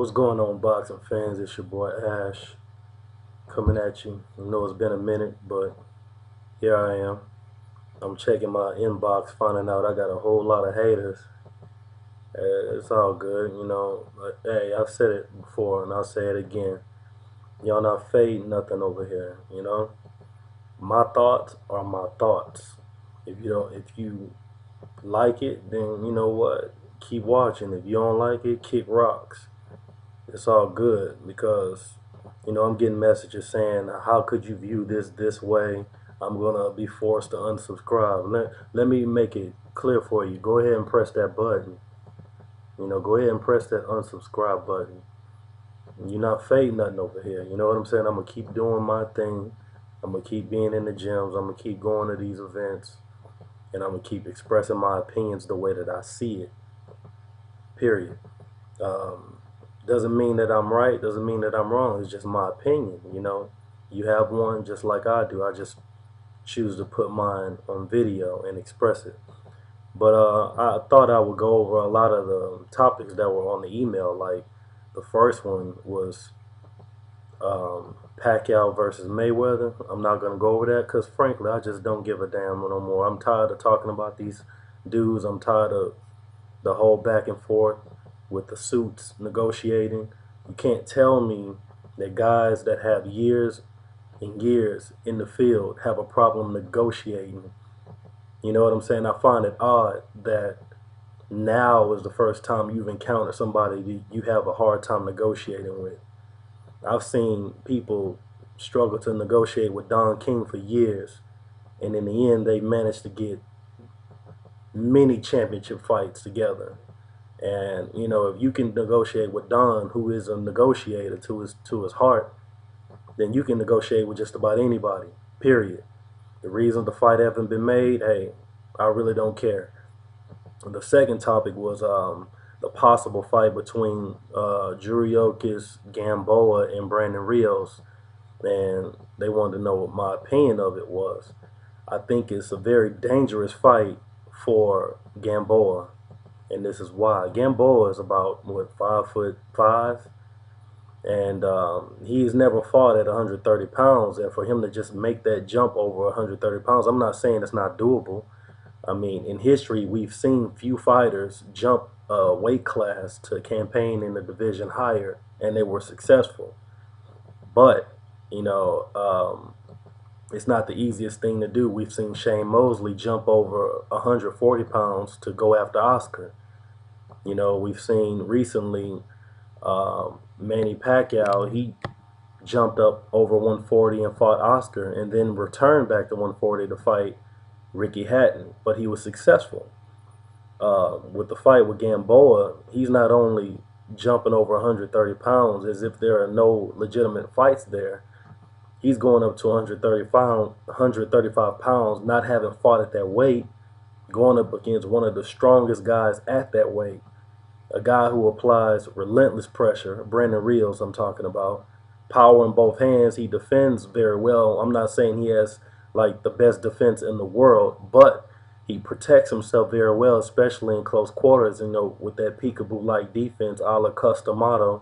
What's going on, boxing fans? It's your boy Ash coming at you. I know it's been a minute, but here I am. I'm checking my inbox, finding out I got a whole lot of haters. It's all good, But hey, I've said it before, and I'll say it again. Y'all not fading nothing over here. My thoughts are my thoughts. If you like it, then you know what? Keep watching. If you don't like it, kick rocks. It's all good because I'm getting messages saying, how could you view this way? I'm gonna be forced to unsubscribe. Let me make it clear for you. Go ahead and press that button. Go ahead and press that unsubscribe button. You're not fading nothing over here. You know what I'm saying? I'm gonna keep doing my thing. I'm gonna keep being in the gyms. I'm gonna keep going to these events, and I'm gonna keep expressing my opinions the way that I see it. Period. Um, doesn't mean that I'm right, doesn't mean that I'm wrong. It's just my opinion. You have one just like I do. I just choose to put mine on video and express it. But I thought I would go over a lot of the topics that were on the email. Like the first one was Pacquiao versus Mayweather. I'm not going to go over that because frankly I just don't give a damn no more. I'm tired of talking about these dudes. I'm tired of the whole back and forth with the suits negotiating. You can't tell me that guys that have years and years in the field have a problem negotiating. You know what I'm saying? I find it odd that now is the first time you've encountered somebody that you have a hard time negotiating with. I've seen people struggle to negotiate with Don King for years, and in the end they managed to get many championship fights together. And if you can negotiate with Don, who is a negotiator to his heart, then you can negotiate with just about anybody. Period. The reason the fight haven't been made, hey, I really don't care. The second topic was the possible fight between Juriokis Gamboa and Brandon Rios, and they wanted to know what my opinion of it was. I think it's a very dangerous fight for Gamboa, and this is why. Gamboa is about 5'5", and he's never fought at 130 pounds. And for him to just make that jump over 130 pounds, I'm not saying it's not doable. I mean, in history, we've seen few fighters jump a weight class to campaign in the division higher, and they were successful. But it's not the easiest thing to do. We've seen Shane Mosley jump over 140 pounds to go after Oscar. We've seen recently Manny Pacquiao, he jumped up over 140 and fought Oscar and then returned back to 140 to fight Ricky Hatton, but he was successful. With the fight with Gamboa, he's not only jumping over 130 pounds as if there are no legitimate fights there. He's going up to 135 pounds, not having fought at that weight, going up against one of the strongest guys at that weight, a guy who applies relentless pressure, Brandon Rios I'm talking about, power in both hands. He defends very well. I'm not saying he has like the best defense in the world, but he protects himself very well, especially in close quarters, with that peekaboo-like defense a la Customato.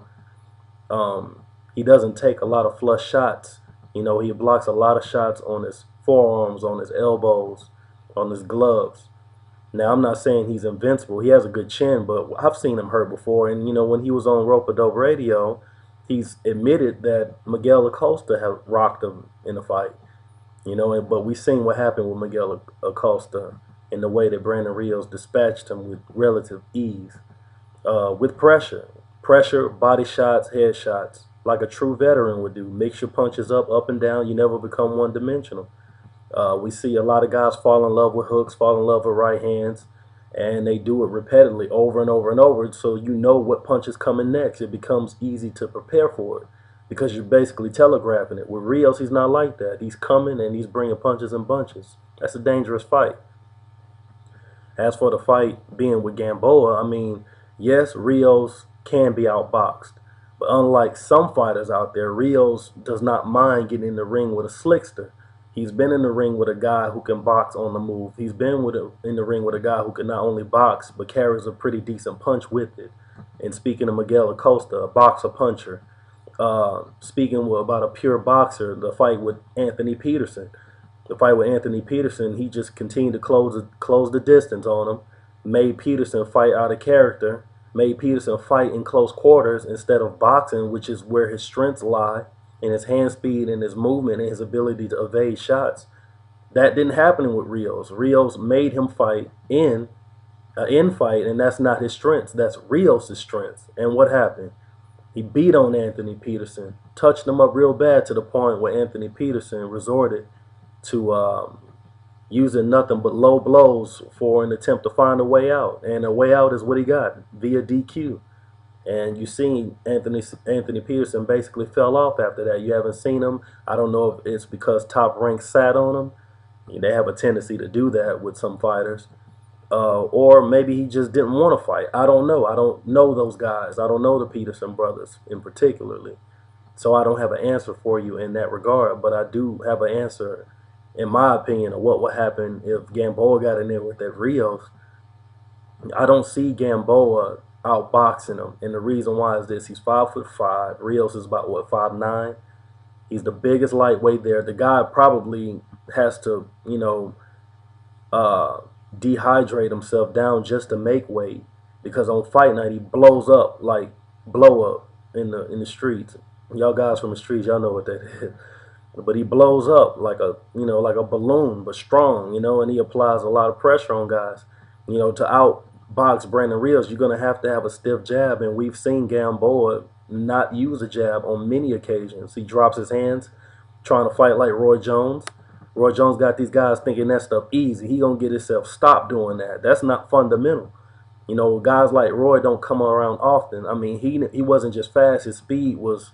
He doesn't take a lot of flush shots. He blocks a lot of shots on his forearms, on his elbows, on his gloves. Now, I'm not saying he's invincible. He has a good chin, but I've seen him hurt before. And, when he was on Rope-a-Dope Radio, he's admitted that Miguel Acosta had rocked him in a fight. But we've seen what happened with Miguel Acosta in the way that Brandon Rios dispatched him with relative ease. With pressure, body shots, head shots, like a true veteran would do. Mix your punches up and down. You never become one-dimensional. We see a lot of guys fall in love with hooks, fall in love with right hands, and they do it repeatedly over and over and over, so you know what punch is coming next. It becomes easy to prepare for it because you're basically telegraphing it. With Rios, he's not like that. He's coming and he's bringing punches in bunches. That's a dangerous fight. As for the fight being with Gamboa, I mean, yes, Rios can be outboxed, but unlike some fighters out there, Rios does not mind getting in the ring with a slickster. He's been in the ring with a guy who can box on the move. He's been in the ring with a guy who can not only box, but carries a pretty decent punch with it. And speaking of Miguel Acosta, a boxer puncher, speaking about a pure boxer, the fight with Anthony Peterson. The fight with Anthony Peterson, he just continued to close the distance on him, made Peterson fight out of character, made Peterson fight in close quarters instead of boxing, which is where his strengths lie, in his hand speed and his movement and his ability to evade shots. That didn't happen with Rios. Rios made him fight in fight, and that's not his strengths. That's Rios' strengths. And what happened? He beat on Anthony Peterson, touched him up real bad to the point where Anthony Peterson resorted to using nothing but low blows for an attempt to find a way out. And a way out is what he got via DQ. And you see Anthony Peterson basically fell off after that. You haven't seen him. I don't know if it's because Top Rank sat on him. They have a tendency to do that with some fighters. Or maybe he just didn't want to fight. I don't know. I don't know those guys. I don't know the Peterson brothers in particularly. So I don't have an answer for you in that regard. But I do have an answer, in my opinion, of what would happen if Gamboa got in there with that Rios. I don't see Gamboa outboxing him. And the reason why is this. He's 5'5". Rios is about, what, 5'9"? He's the biggest lightweight there. The guy probably has to, dehydrate himself down just to make weight, because on fight night he blows up, like blow up in the streets. Y'all guys from the streets, y'all know what that is. But he blows up like a like a balloon, but strong, and he applies a lot of pressure on guys. To outbox Brandon Rios, you're gonna have to have a stiff jab, and we've seen Gamboa not use a jab on many occasions. He drops his hands trying to fight like Roy Jones. Roy Jones got these guys thinking that stuff easy. He gonna get himself stopped doing that. That's not fundamental. Guys like Roy don't come around often. I mean, he wasn't just fast. His speed was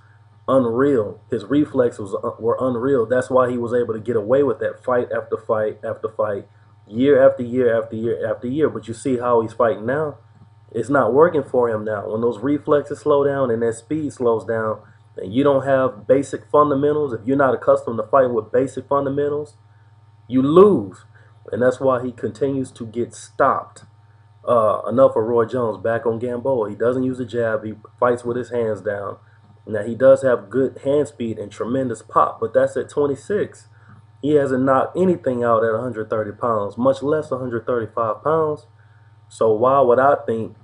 unreal. His reflexes were unreal. That's why he was able to get away with that fight after fight after fight, year after year after year after year. But you see how he's fighting now? It's not working for him now. When those reflexes slow down and that speed slows down, and you don't have basic fundamentals, if you're not accustomed to fighting with basic fundamentals, you lose. And that's why he continues to get stopped. Enough of Roy Jones. Back on Gamboa. He doesn't use a jab. He fights with his hands down. Now, he does have good hand speed and tremendous pop, but that's at 26. He hasn't knocked anything out at 130 pounds, much less 135 pounds. So why would I think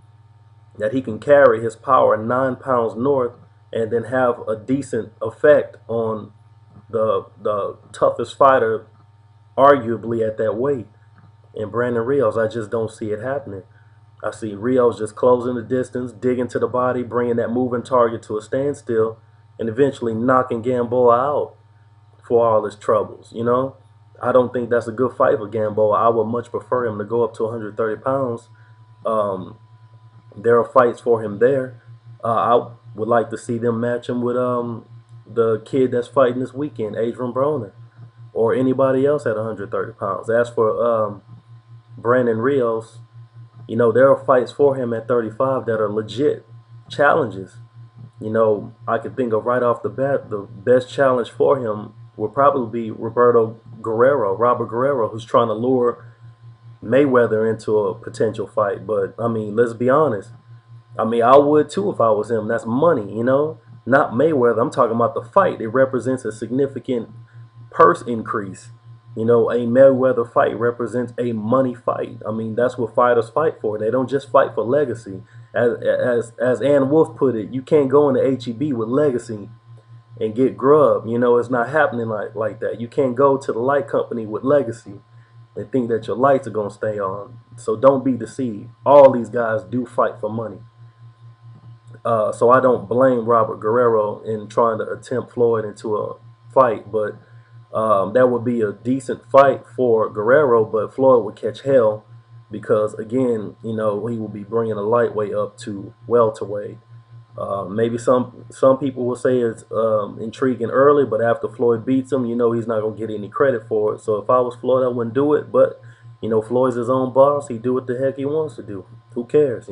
that he can carry his power 9 pounds north and then have a decent effect on the toughest fighter, arguably, at that weight, in Brandon Rios? I just don't see it happening. I see Rios just closing the distance, digging to the body, bringing that moving target to a standstill, and eventually knocking Gamboa out for all his troubles. I don't think that's a good fight for Gamboa. I would much prefer him to go up to 130 pounds. There are fights for him there. I would like to see them match him with the kid that's fighting this weekend, Adrian Broner, or anybody else at 130 pounds. As for Brandon Rios, there are fights for him at 35 that are legit challenges. I could think of right off the bat, the best challenge for him would probably be Robert Guerrero, who's trying to lure Mayweather into a potential fight. But, I mean, let's be honest. I mean, I would too if I was him. That's money, not Mayweather. I'm talking about the fight. It represents a significant purse increase. A Mayweather fight represents a money fight. I mean, that's what fighters fight for. They don't just fight for legacy. As Ann Wolf put it, you can't go into HEB with legacy and get grub. It's not happening like that. You can't go to the light company with legacy and think that your lights are going to stay on. So don't be deceived. All these guys do fight for money. So I don't blame Robert Guerrero in trying to attempt Floyd into a fight, but that would be a decent fight for Guerrero, but Floyd would catch hell because, again, he will be bringing a lightweight up to welterweight. Maybe some people will say it's intriguing early, but after Floyd beats him, he's not going to get any credit for it. So if I was Floyd, I wouldn't do it, but, Floyd's his own boss. He do what the heck he wants to do. Who cares,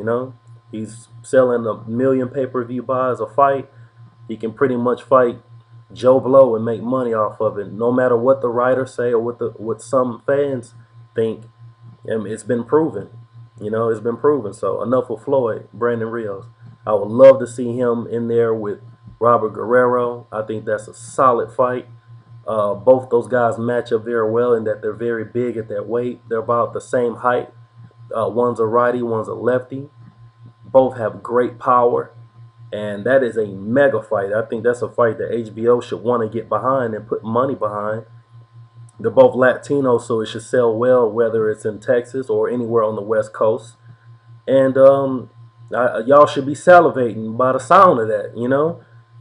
He's selling 1 million pay-per-view buys a fight. He can pretty much fight Joe Blow and make money off of it, no matter what the writers say or what some fans think. It's been proven. It's been proven. So enough with Floyd. Brandon Rios. I would love to see him in there with Robert Guerrero. I think that's a solid fight. Both those guys match up very well in that they're very big at that weight. They're about the same height. One's a righty, one's a lefty. Both have great power, and that is a mega fight. I think that's a fight that HBO should want to get behind and put money behind. They're both Latinos, so it should sell well, whether it's in Texas or anywhere on the West Coast. And y'all should be salivating by the sound of that.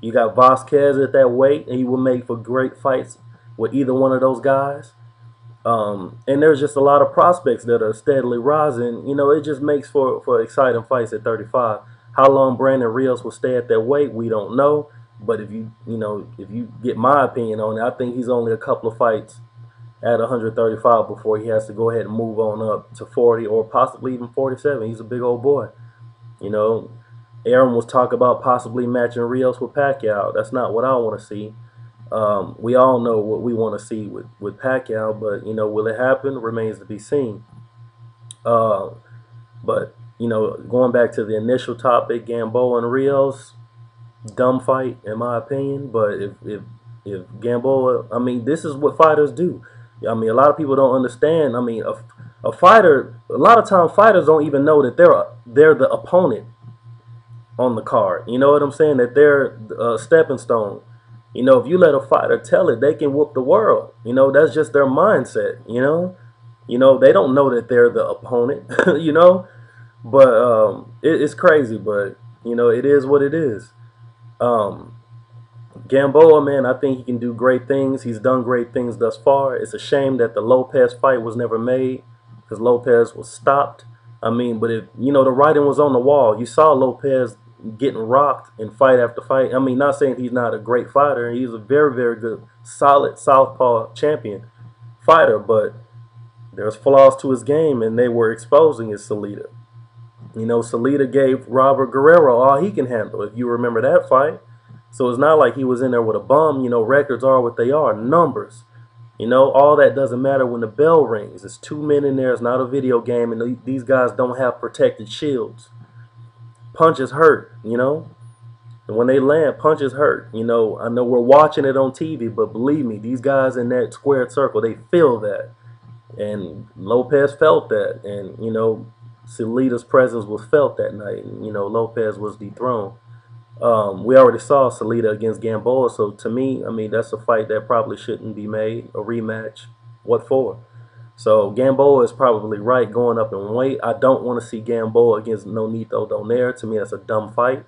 You got Vasquez at that weight, and he will make for great fights with either one of those guys. And there's just a lot of prospects that are steadily rising. It just makes for exciting fights at 35. How long Brandon Rios will stay at that weight, we don't know. But if you get my opinion on it, I think he's only a couple of fights at 135 before he has to go ahead and move on up to 40 or possibly even 47. He's a big old boy. Aaron was talking about possibly matching Rios with Pacquiao. That's not what I want to see. We all know what we want to see with Pacquiao, but will it happen remains to be seen. But going back to the initial topic, Gamboa and Rios, dumb fight in my opinion. But if Gamboa, I mean, this is what fighters do. I mean, a lot of people don't understand. I mean, a fighter, a lot of times fighters don't even know that they're the opponent on the card. You know what I'm saying? That they're a stepping stone. If you let a fighter tell it, they can whoop the world. That's just their mindset. They don't know that they're the opponent. But it's crazy. But it is what it is. Gamboa, man, I think he can do great things. He's done great things thus far. It's a shame that the Lopez fight was never made because Lopez was stopped. I mean, but if the writing was on the wall, you saw Lopez getting rocked in fight after fight. I mean, not saying he's not a great fighter. He's a very, very good, solid southpaw champion fighter, but there's flaws to his game, and they were exposing his Salida. Salida gave Robert Guerrero all he can handle, if you remember that fight. So it's not like he was in there with a bum. Records are what they are, numbers. All that doesn't matter when the bell rings. It's 2 men in there. It's not a video game, and these guys don't have protected shields. Punches hurt, and when they land, punches hurt. I know we're watching it on TV, but believe me, these guys in that squared circle, they feel that. And Lopez felt that, and Salida's presence was felt that night, and Lopez was dethroned. We already saw Salida against Gamboa, so to me, I mean, that's a fight that probably shouldn't be made, a rematch. What for? So Gamboa is probably right going up in weight. I don't want to see Gamboa against Nonito Donaire. To me, that's a dumb fight.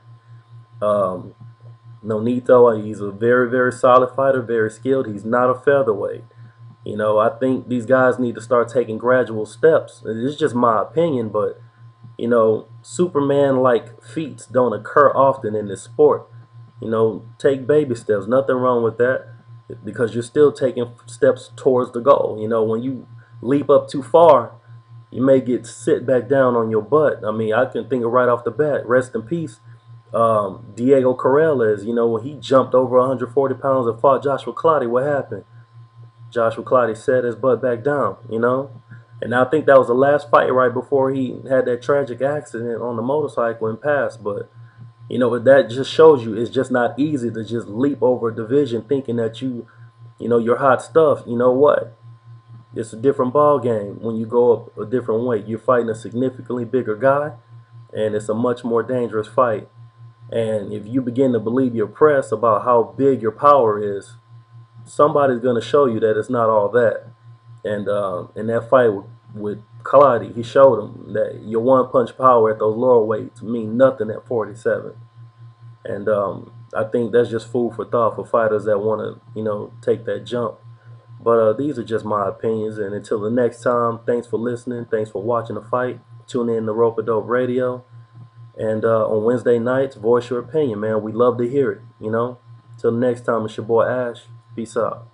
Nonito, he's a very, very solid fighter, very skilled. He's not a featherweight. I think these guys need to start taking gradual steps. It's just my opinion, but Superman-like feats don't occur often in this sport. Take baby steps. Nothing wrong with that because you're still taking steps towards the goal. When you leap up too far, you may get sit back down on your butt. I mean, I can think of right off the bat, rest in peace, Diego Corrales. When he jumped over 140 pounds and fought Joshua Clottey, what happened? Joshua Clottey set his butt back down, And I think that was the last fight right before he had that tragic accident on the motorcycle and passed. But, that just shows you it's just not easy to just leap over a division thinking that you're hot stuff. You know what? It's a different ball game when you go up a different weight. You're fighting a significantly bigger guy, and it's a much more dangerous fight. And if you begin to believe your press about how big your power is, somebody's going to show you that it's not all that. And in that fight with Clottey, he showed him that your one-punch power at those lower weights mean nothing at 47. And I think that's just food for thought for fighters that want to, take that jump. But these are just my opinions. And until the next time, thanks for listening. Thanks for watching the fight. Tune in to Rope-A-Dope Radio. And on Wednesday nights, voice your opinion, man. We love to hear it, Till the next time, it's your boy Ash. Peace out.